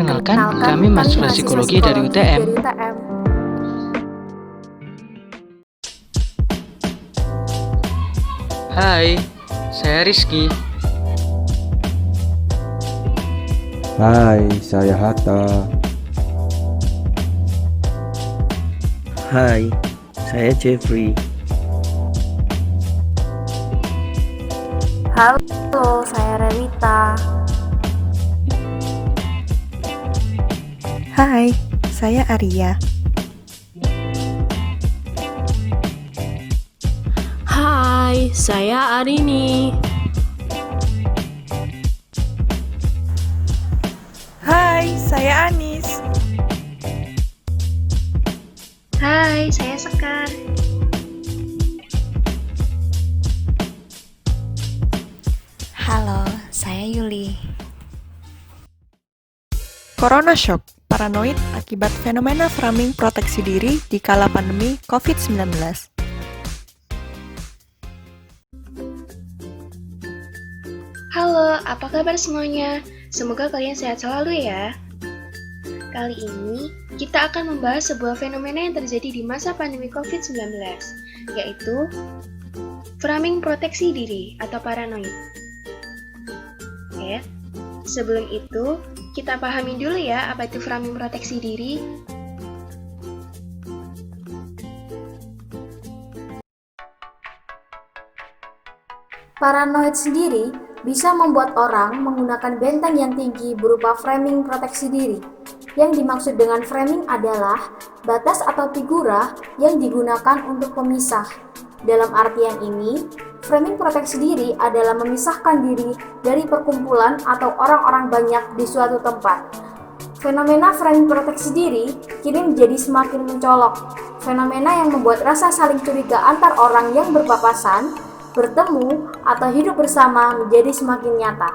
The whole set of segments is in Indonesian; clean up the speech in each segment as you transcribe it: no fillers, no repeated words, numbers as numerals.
Perkenalkan, kami mahasiswa psikologi dari UTM. Hai, saya Rizky. Hai, saya Hatta. Hai, saya Jeffrey. Halo, saya Rewita. Hai, saya Arya. Hai, saya Arini. Hai, saya Anis. Hai, saya Sekar. Halo, saya Yuli. Corona Shock, paranoid akibat fenomena framing proteksi diri di kala pandemi COVID-19. Halo, apa kabar semuanya? Semoga kalian sehat selalu ya. Kali ini, kita akan membahas sebuah fenomena yang terjadi di masa pandemi COVID-19, yaitu framing proteksi diri atau paranoid. Oke, sebelum itu, kita pahami dulu ya apa itu framing proteksi diri. Paranoid sendiri bisa membuat orang menggunakan benteng yang tinggi berupa framing proteksi diri. Yang dimaksud dengan framing adalah batas atau figura yang digunakan untuk pemisah. Dalam artian ini, framing proteksi diri adalah memisahkan diri dari perkumpulan atau orang-orang banyak di suatu tempat. Fenomena framing proteksi diri kini menjadi semakin mencolok. Fenomena yang membuat rasa saling curiga antar orang yang berpapasan, bertemu, atau hidup bersama menjadi semakin nyata.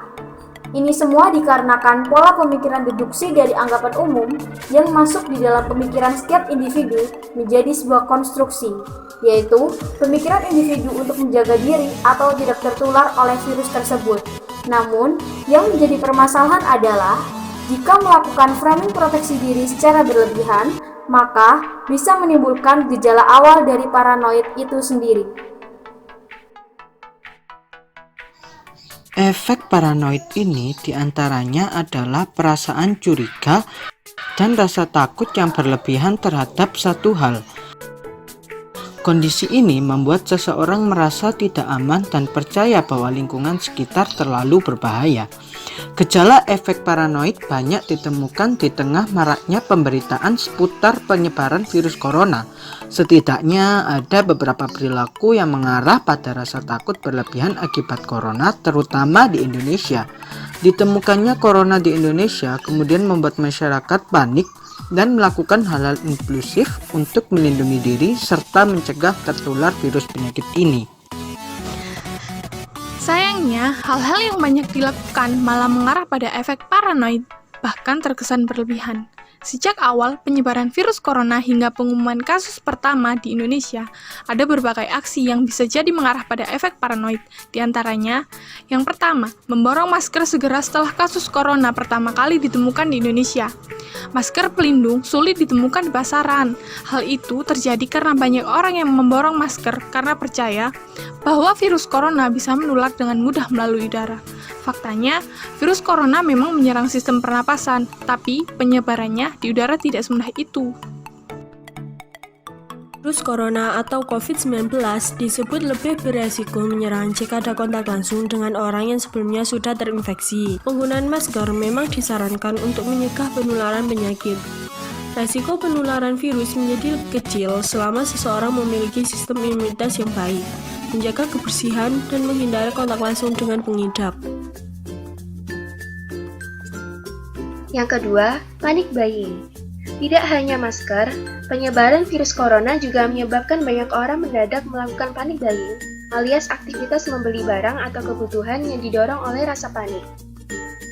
Ini semua dikarenakan pola pemikiran deduksi dari anggapan umum yang masuk di dalam pemikiran setiap individu menjadi sebuah konstruksi, yaitu pemikiran individu untuk menjaga diri atau tidak tertular oleh virus tersebut. Namun, yang menjadi permasalahan adalah jika melakukan framing proteksi diri secara berlebihan, maka bisa menimbulkan gejala awal dari paranoid itu sendiri. Efek paranoid ini diantaranya adalah perasaan curiga dan rasa takut yang berlebihan terhadap satu hal. Kondisi ini membuat seseorang merasa tidak aman dan percaya bahwa lingkungan sekitar terlalu berbahaya. Gejala efek paranoid banyak ditemukan di tengah maraknya pemberitaan seputar penyebaran virus corona. Setidaknya ada beberapa perilaku yang mengarah pada rasa takut berlebihan akibat corona, terutama di Indonesia. Ditemukannya corona di Indonesia kemudian membuat masyarakat panik dan melakukan hal-hal inklusif untuk melindungi diri serta mencegah tertular virus penyakit ini. Sayangnya, hal-hal yang banyak dilakukan malah mengarah pada efek paranoid, bahkan terkesan berlebihan. Sejak awal penyebaran virus corona hingga pengumuman kasus pertama di Indonesia, ada berbagai aksi yang bisa jadi mengarah pada efek paranoid. Di antaranya, yang pertama, memborong masker segera setelah kasus corona pertama kali ditemukan di Indonesia. Masker pelindung sulit ditemukan di pasaran. Hal itu terjadi karena banyak orang yang memborong masker karena percaya bahwa virus corona bisa menular dengan mudah melalui udara. Faktanya, virus corona memang menyerang sistem pernapasan, tapi penyebarannya di udara tidak semudah itu. Virus corona atau COVID-19 disebut lebih beresiko menyerang jika ada kontak langsung dengan orang yang sebelumnya sudah terinfeksi. Penggunaan masker memang disarankan untuk mencegah penularan penyakit. Resiko penularan virus menjadi lebih kecil selama seseorang memiliki sistem imunitas yang baik, menjaga kebersihan, dan menghindari kontak langsung dengan pengidap. Yang kedua, panic buying. Tidak hanya masker, penyebaran virus corona juga menyebabkan banyak orang mendadak melakukan panic buying, alias aktivitas membeli barang atau kebutuhan yang didorong oleh rasa panik.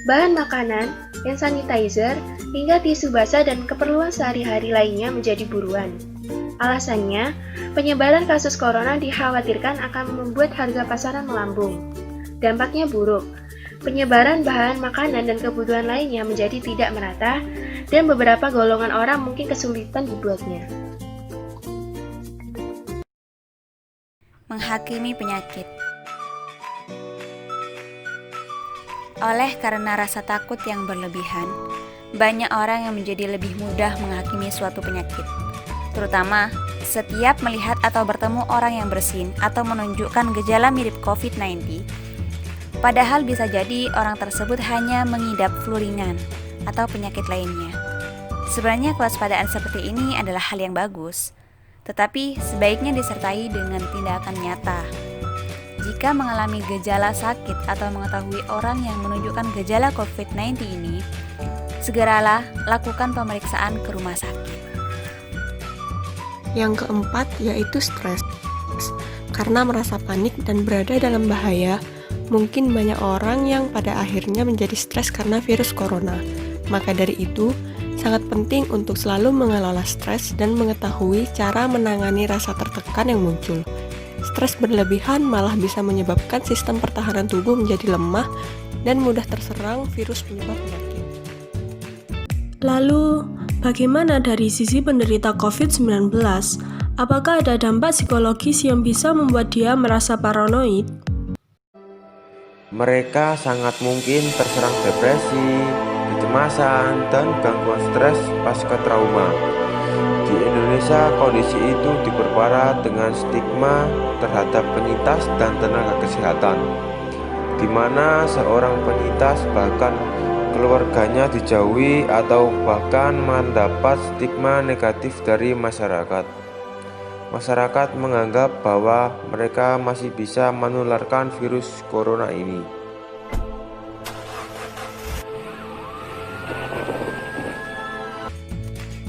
Bahan makanan, hand sanitizer, hingga tisu basah dan keperluan sehari-hari lainnya menjadi buruan. Alasannya, penyebaran kasus corona dikhawatirkan akan membuat harga pasaran melambung. Dampaknya buruk. penyebaran bahan makanan dan kebutuhan lainnya menjadi tidak merata, dan beberapa golongan orang mungkin kesulitan dibuatnya. Menghakimi penyakit. Oleh karena rasa takut yang berlebihan, banyak orang yang menjadi lebih mudah menghakimi suatu penyakit. Terutama setiap melihat atau bertemu orang yang bersin atau menunjukkan gejala mirip COVID-19. Padahal bisa jadi orang tersebut hanya mengidap flu ringan atau penyakit lainnya. Sebenarnya kewaspadaan seperti ini adalah hal yang bagus, tetapi sebaiknya disertai dengan tindakan nyata. Jika mengalami gejala sakit atau mengetahui orang yang menunjukkan gejala COVID-19 ini, segeralah lakukan pemeriksaan ke rumah sakit. Yang keempat yaitu stres. Karena merasa panik dan berada dalam bahaya, mungkin banyak orang yang pada akhirnya menjadi stres karena virus corona. Maka dari itu, sangat penting untuk selalu mengelola stres dan mengetahui cara menangani rasa tertekan yang muncul. Stres berlebihan malah bisa menyebabkan sistem pertahanan tubuh menjadi lemah dan mudah terserang virus penyebab penyakit. Lalu, bagaimana dari sisi penderita COVID-19? Apakah ada dampak psikologis yang bisa membuat dia merasa paranoid? Mereka sangat mungkin terserang depresi, kecemasan, dan gangguan stres pasca trauma. Di Indonesia, kondisi itu diperparah dengan stigma terhadap penyintas dan tenaga kesehatan, di mana seorang penyintas bahkan keluarganya dijauhi atau bahkan mendapat stigma negatif dari masyarakat. Masyarakat menganggap bahwa mereka masih bisa menularkan virus corona ini.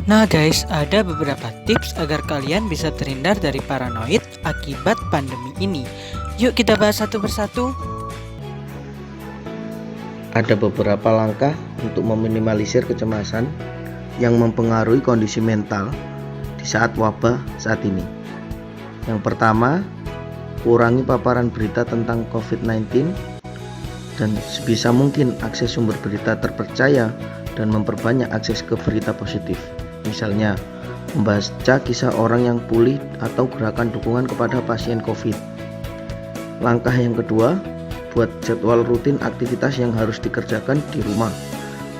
Nah guys, ada beberapa tips agar kalian bisa terhindar dari paranoid akibat pandemi ini. Yuk kita bahas satu persatu. Ada beberapa langkah untuk meminimalisir kecemasan yang mempengaruhi kondisi mental di saat wabah saat ini. Yang pertama, kurangi paparan berita tentang COVID-19 dan sebisa mungkin akses sumber berita terpercaya dan memperbanyak akses ke berita positif. Misalnya, membaca kisah orang yang pulih atau gerakan dukungan kepada pasien COVID. Langkah yang kedua, buat jadwal rutin aktivitas yang harus dikerjakan di rumah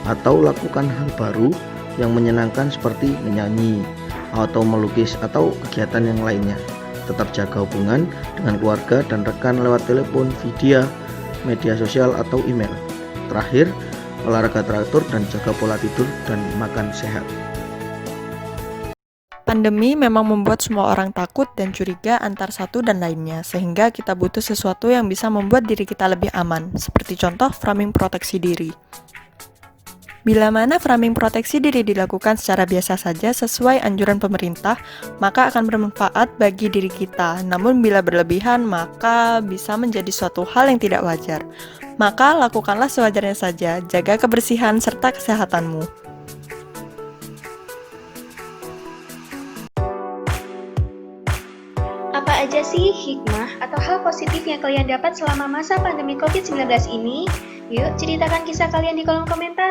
atau lakukan hal baru yang menyenangkan seperti menyanyi atau melukis atau kegiatan yang lainnya. Tetap jaga hubungan dengan keluarga dan rekan lewat telepon, video, media sosial atau email. Terakhir, olahraga teratur dan jaga pola tidur dan makan sehat. Pandemi memang membuat semua orang takut dan curiga antar satu dan lainnya, sehingga kita butuh sesuatu yang bisa membuat diri kita lebih aman, seperti contoh framing proteksi diri. Bila mana framing proteksi diri dilakukan secara biasa saja sesuai anjuran pemerintah, maka akan bermanfaat bagi diri kita. Namun bila berlebihan, maka bisa menjadi suatu hal yang tidak wajar. Maka lakukanlah sewajarnya saja, jaga kebersihan serta kesehatanmu. Apa aja sih hikmah atau hal positif yang kalian dapat selama masa pandemi COVID-19 ini? Yuk ceritakan kisah kalian di kolom komentar.